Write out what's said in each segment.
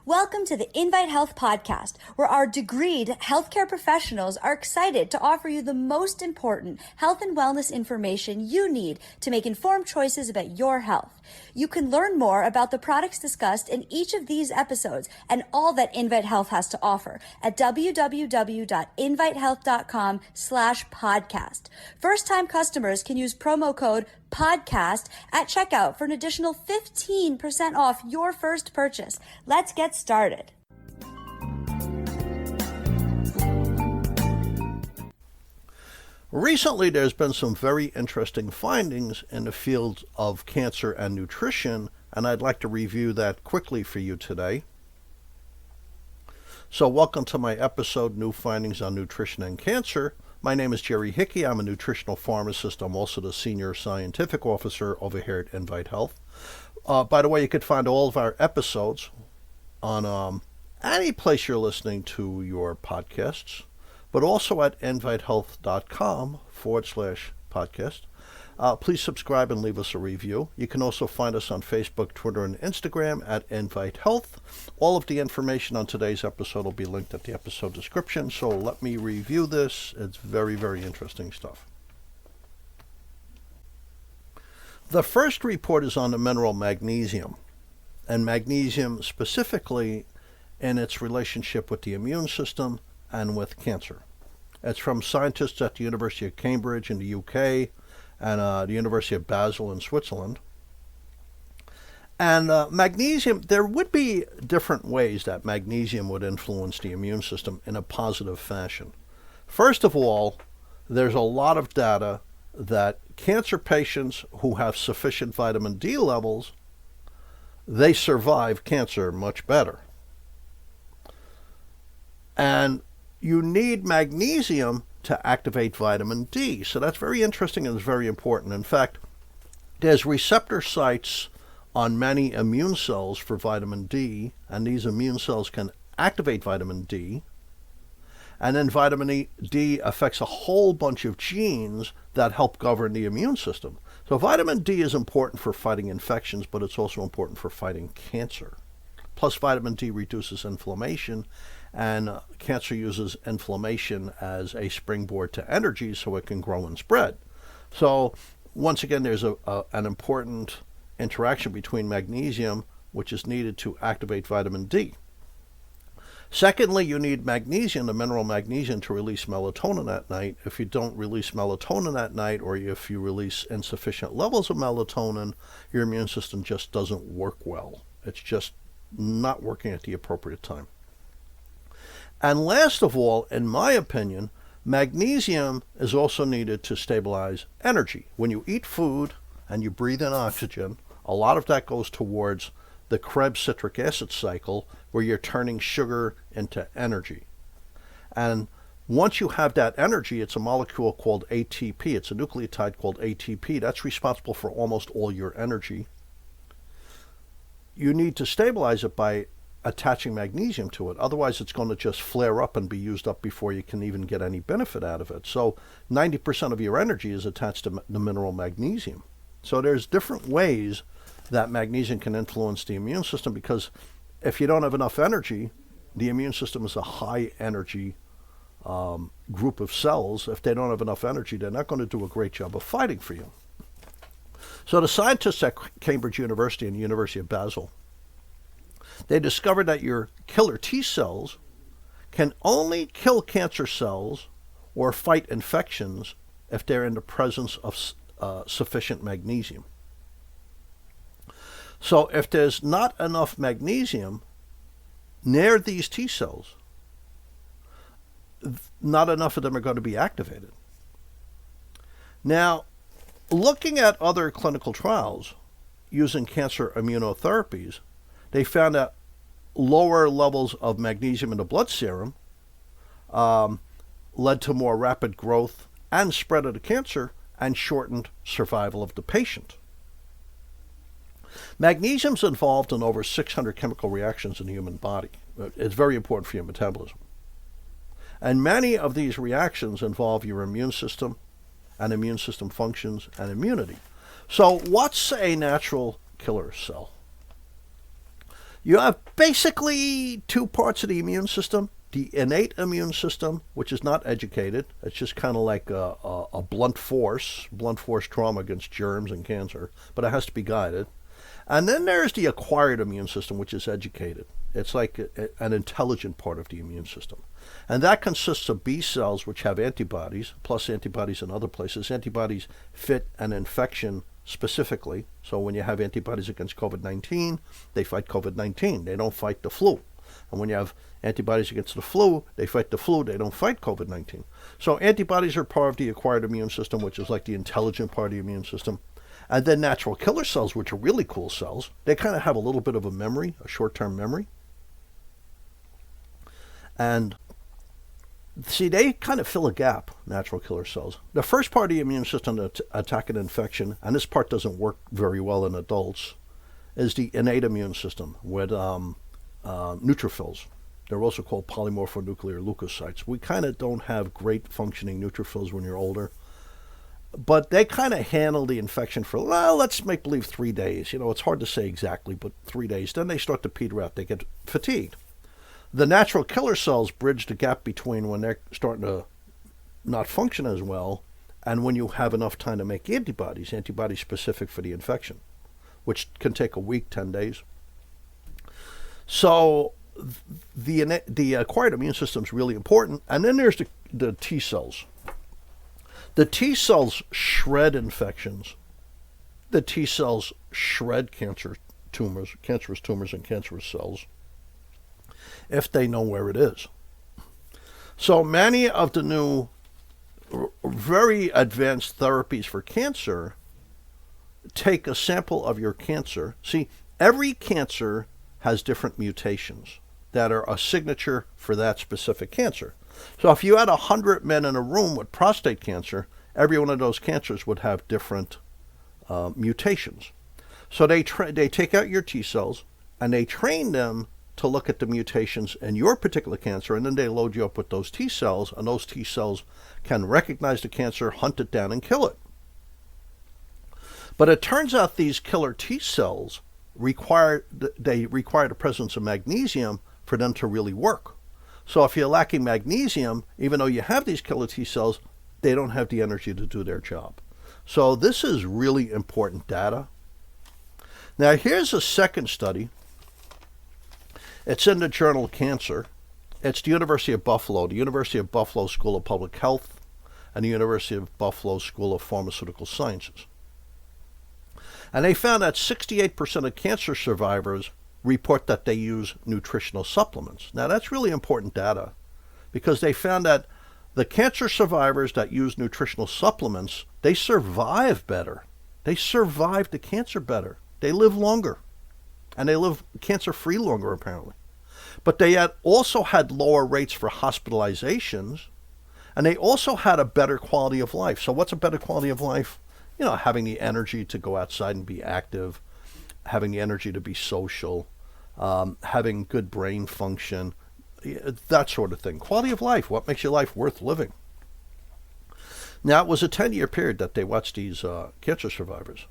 Welcome to the Invite Health podcast, where our degreed healthcare professionals are excited to offer you the most important health and wellness information you need to make informed choices about your health. You can learn more about the products discussed in each of these episodes and all that Invite Health has to offer at www.invitehealth.com/podcast. First-time customers can use promo code podcast at checkout for an additional 15% off your first purchase. Let's get started. Recently, there's been some very interesting findings in the field of cancer and nutrition, and I'd like to review that quickly for you today. So welcome to my episode, New Findings on Nutrition and Cancer. My name is Jerry Hickey. I'm a nutritional pharmacist. I'm also the Senior Scientific Officer over here at Invite Health. By the way, you could find all of our episodes on any place you're listening to your podcasts, but also at invitehealth.com/podcast. Please subscribe and leave us a review. You can also find us on Facebook, Twitter, and Instagram at Invite Health. All of the information on today's episode will be linked at the episode description, so let me review this. It's very, very interesting stuff. The first report is on the mineral magnesium, and magnesium specifically in its relationship with the immune system and with cancer. It's from scientists at the University of Cambridge in the UK and the University of Basel in Switzerland. And magnesium, there would be different ways that magnesium would influence the immune system in a positive fashion. First of all, there's a lot of data that cancer patients who have sufficient vitamin D levels, they survive cancer much better. And you need magnesium to activate vitamin D. So that's very interesting and it's very important. In fact, there's receptor sites on many immune cells for vitamin D, and these immune cells can activate vitamin D. And then vitamin D affects a whole bunch of genes that help govern the immune system. So vitamin D is important for fighting infections, but it's also important for fighting cancer. Plus, vitamin D reduces inflammation, and cancer uses inflammation as a springboard to energy so it can grow and spread. So once again, there's an important interaction between magnesium, which is needed to activate vitamin D. Secondly, you need magnesium, the mineral magnesium, to release melatonin at night. If you don't release melatonin at night, or if you release insufficient levels of melatonin, your immune system just doesn't work well. It's just not working at the appropriate time. And last of all, in my opinion, magnesium is also needed to stabilize energy. When you eat food and you breathe in oxygen, a lot of that goes towards the Krebs citric acid cycle, where you're turning sugar into energy. And once you have that energy, it's a molecule called ATP. It's a nucleotide called ATP. That's responsible for almost all your energy. You need to stabilize it by attaching magnesium to it. Otherwise, it's going to just flare up and be used up before you can even get any benefit out of it. So 90% of your energy is attached to the mineral magnesium. So there's different ways that magnesium can influence the immune system, because if you don't have enough energy, the immune system is a high energy group of cells. If they don't have enough energy, they're not going to do a great job of fighting for you. So the scientists at Cambridge University and the University of Basel, they discovered that your killer T cells can only kill cancer cells or fight infections if they're in the presence of sufficient magnesium. So if there's not enough magnesium near these T cells, not enough of them are going to be activated. Now, looking at other clinical trials using cancer immunotherapies, they found that lower levels of magnesium in the blood serum led to more rapid growth and spread of the cancer and shortened survival of the patient. Magnesium is involved in over 600 chemical reactions in the human body. It's very important for your metabolism. And many of these reactions involve your immune system and immune system functions and immunity. So what's a natural killer cell? You have basically two parts of the immune system. The innate immune system, which is not educated. It's just kind of like a blunt force trauma against germs and cancer, but it has to be guided. And then there's the acquired immune system, which is educated. It's like an intelligent part of the immune system. And that consists of B cells, which have antibodies, plus antibodies in other places. Antibodies fit an infection specifically. So when you have antibodies against COVID-19, they fight COVID-19. They don't fight the flu. And when you have antibodies against the flu, they fight the flu. They don't fight COVID-19. So antibodies are part of the acquired immune system, which is like the intelligent part of the immune system. And then natural killer cells, which are really cool cells, they kind of have a little bit of a memory, a short-term memory. And see, they kind of fill a gap, natural killer cells. The first part of the immune system to attack an infection, and this part doesn't work very well in adults, is the innate immune system with neutrophils. They're also called polymorphonuclear leukocytes. We kind of don't have great functioning neutrophils when you're older. But they kind of handle the infection for, well, let's make believe 3 days. You know, it's hard to say exactly, but 3 days. Then they start to peter out. They get fatigued. The natural killer cells bridge the gap between when they're starting to not function as well and when you have enough time to make antibodies specific for the infection, which can take a week, 10 days. So the acquired immune system is really important. And then there's the T cells. The T cells shred infections. The T cells shred cancerous tumors and cancerous cells if they know where it is. So many of the new very advanced therapies for cancer take a sample of your cancer. See, every cancer has different mutations that are a signature for that specific cancer. So if you had 100 men in a room with prostate cancer, every one of those cancers would have different mutations. So they take out your T cells and they train them to look at the mutations in your particular cancer, and then they load you up with those T cells, and those T cells can recognize the cancer, hunt it down, and kill it. But it turns out these killer T cells require the presence of magnesium for them to really work. So if you're lacking magnesium, even though you have these killer T cells, they don't have the energy to do their job. So this is really important data. Now here's a second study. It's in the journal Cancer. It's the University of Buffalo School of Public Health, and the University of Buffalo School of Pharmaceutical Sciences. And they found that 68% of cancer survivors report that they use nutritional supplements. Now that's really important data because they found that the cancer survivors that use nutritional supplements, they survive better. They survive the cancer better. They live longer. And they live cancer-free longer, apparently. But they also had lower rates for hospitalizations, and they also had a better quality of life. So what's a better quality of life? You know, having the energy to go outside and be active, having the energy to be social, having good brain function, that sort of thing. Quality of life, what makes your life worth living? Now, it was a 10-year period that they watched these cancer survivors.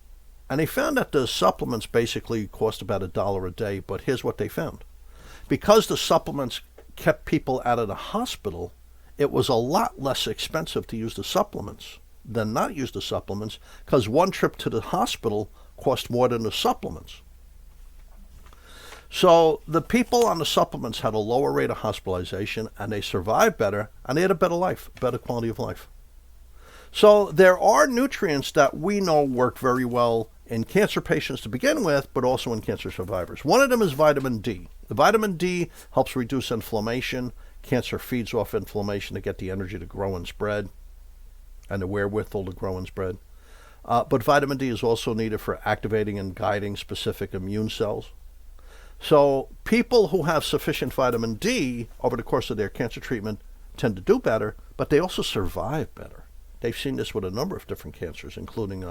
And they found that the supplements basically cost about $1 a day, but here's what they found. Because the supplements kept people out of the hospital, it was a lot less expensive to use the supplements than not use the supplements, because one trip to the hospital cost more than the supplements. So the people on the supplements had a lower rate of hospitalization, and they survived better, and they had a better life, better quality of life. So there are nutrients that we know work very well in cancer patients to begin with, but also in cancer survivors. One of them is vitamin D. The vitamin D helps reduce inflammation. Cancer feeds off inflammation to get the energy to grow and spread and the wherewithal to grow and spread. But vitamin D is also needed for activating and guiding specific immune cells. So people who have sufficient vitamin D over the course of their cancer treatment tend to do better, but they also survive better. They've seen this with a number of different cancers, including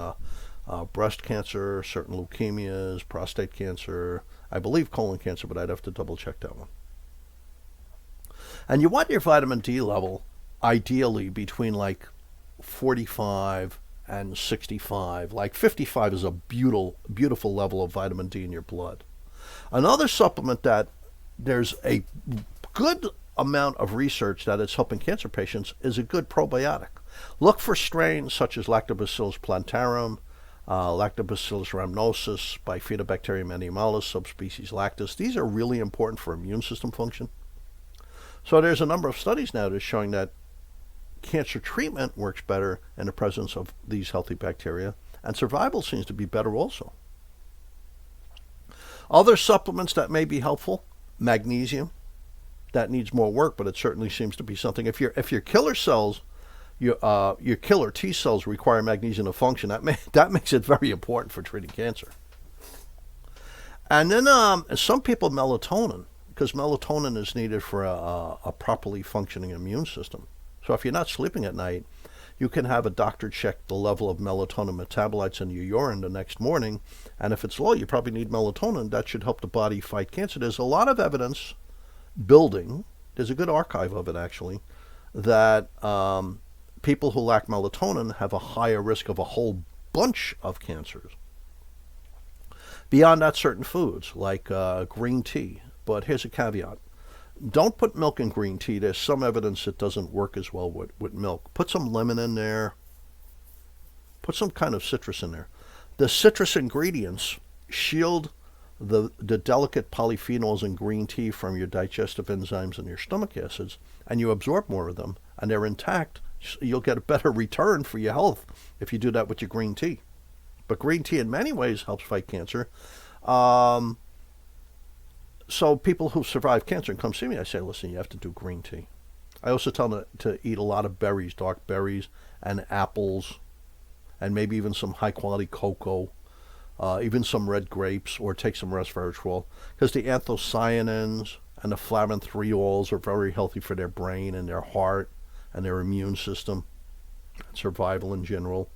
breast cancer, certain leukemias, prostate cancer, I believe colon cancer, but I'd have to double check that one. And you want your vitamin D level ideally between like 45 and 65. Like 55 is a beautiful level of vitamin D in your blood. Another supplement that there's a good amount of research that is helping cancer patients is a good probiotic. Look for strains such as Lactobacillus plantarum, Lactobacillus rhamnosus, Bifidobacterium animalis, subspecies lactis. These are really important for immune system function. So there's a number of studies now that are showing that cancer treatment works better in the presence of these healthy bacteria, and survival seems to be better also. Other supplements that may be helpful, magnesium. That needs more work, but it certainly seems to be something. If your killer cells, your killer T cells require magnesium to function, that makes it very important for treating cancer. And then some people melatonin, because melatonin is needed for a properly functioning immune system. So if you're not sleeping at night, you can have a doctor check the level of melatonin metabolites in your urine the next morning, and if it's low, you probably need melatonin. That should help the body fight cancer. There's a lot of evidence building, there's a good archive of it actually, that people who lack melatonin have a higher risk of a whole bunch of cancers. Beyond that, certain foods like green tea, but here's a caveat. Don't put milk in green tea. There's some evidence it doesn't work as well with milk. Put some lemon in there. Put some kind of citrus in there. The citrus ingredients shield the delicate polyphenols in green tea from your digestive enzymes and your stomach acids, and you absorb more of them, and they're intact. You'll get a better return for your health if you do that with your green tea. But green tea in many ways helps fight cancer. So people who survive cancer and come see me, I say, listen, you have to do green tea. I also tell them to eat a lot of berries, dark berries, and apples, and maybe even some high-quality cocoa, even some red grapes, or take some resveratrol, because the anthocyanins and the flavonthiols are very healthy for their brain and their heart and their immune system and survival in general.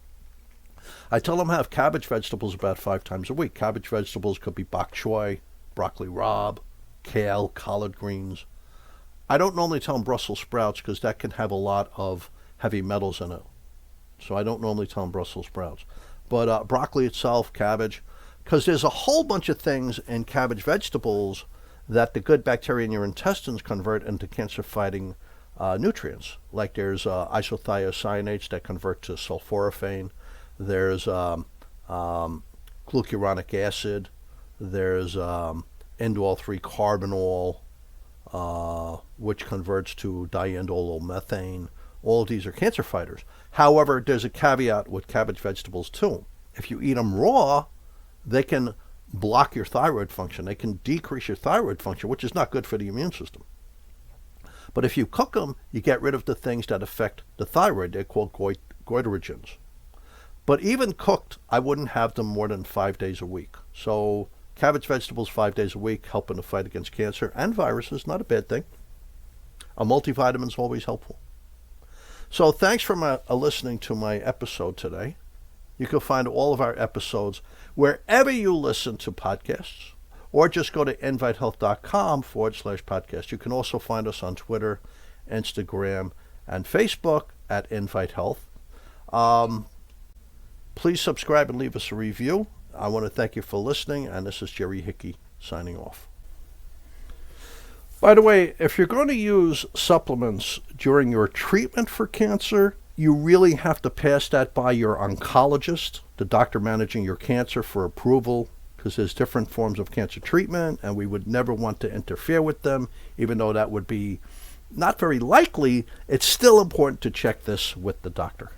I tell them have cabbage vegetables about 5 times a week. Cabbage vegetables could be bok choy, broccoli rabe, kale, collard greens. I don't normally tell them Brussels sprouts because that can have a lot of heavy metals in it. So I don't normally tell them Brussels sprouts. But broccoli itself, cabbage, because there's a whole bunch of things in cabbage vegetables that the good bacteria in your intestines convert into cancer-fighting nutrients. Like there's isothiocyanates that convert to sulforaphane. There's glucuronic acid. There's indole-3-carbinol, which converts to diindolylmethane. All of these are cancer fighters. However, there's a caveat with cabbage vegetables too. If you eat them raw, they can block your thyroid function. They can decrease your thyroid function, which is not good for the immune system. But if you cook them, you get rid of the things that affect the thyroid. They're called goitrogens. But even cooked, I wouldn't have them more than 5 days a week. So cabbage vegetables 5 days a week, helping to fight against cancer and viruses, not a bad thing. A multivitamin is always helpful. So thanks for listening to my episode today. You can find all of our episodes wherever you listen to podcasts, or just go to invitehealth.com/podcast. You can also find us on Twitter, Instagram, and Facebook at Invite Health. Please subscribe and leave us a review. I want to thank you for listening, and this is Jerry Hickey signing off. By the way, if you're going to use supplements during your treatment for cancer, you really have to pass that by your oncologist, the doctor managing your cancer, for approval, because there's different forms of cancer treatment, and we would never want to interfere with them, even though that would be not very likely. It's still important to check this with the doctor.